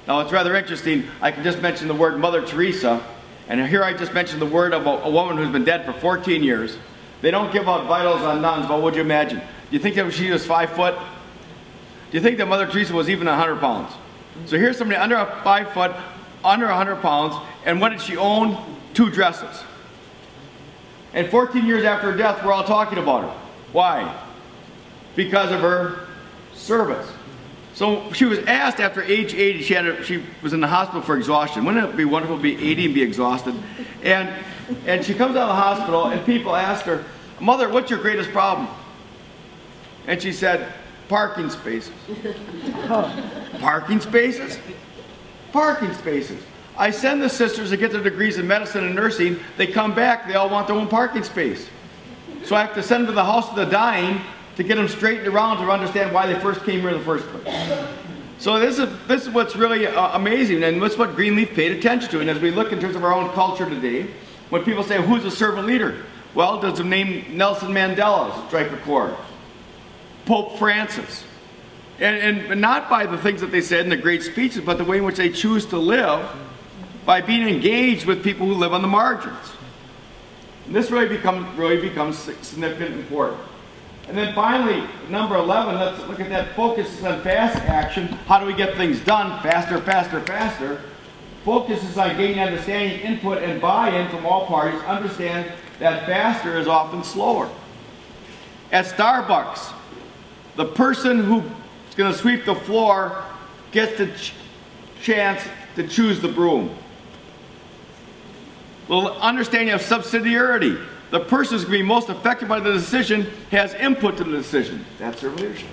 Now it's rather interesting. I can just mention the word Mother Teresa, and here I just mentioned the word of a woman who's been dead for 14 years. They don't give out vitals on nuns, but what would you imagine? Do you think that she was 5 foot? Do you think that Mother Teresa was even 100 pounds? So here's somebody under 5 foot, under 100 pounds, and what did she own? 2 dresses. And 14 years after her death, we're all talking about her. Why? Because of her service. So she was asked after age 80, she was in the hospital for exhaustion. Wouldn't it be wonderful to be 80 and be exhausted? And she comes out of the hospital and people asked her, Mother, what's your greatest problem? And she said, parking spaces. Parking spaces? Parking spaces. I send the sisters to get their degrees in medicine and nursing. They come back, they all want their own parking space. So I have to send them to the house of the dying to get them straightened around to understand why they first came here in the first place. So this is what's really amazing, and that's what Greenleaf paid attention to. And as we look in terms of our own culture today, when people say, who's a servant leader? Well, does the name Nelson Mandela strike a chord? Pope Francis. And not by the things that they said in the great speeches, but the way in which they choose to live by being engaged with people who live on the margins. And this really becomes significant and important. And then finally, number 11, let's look at that focus on fast action. How do we get things done faster, faster, faster? Focus is on gaining understanding, input, and buy-in from all parties. Understand that faster is often slower. At Starbucks, the person who's going to sweep the floor gets the chance to choose the broom. The understanding of subsidiarity. The person who's going to be most affected by the decision has input to the decision. That's their leadership.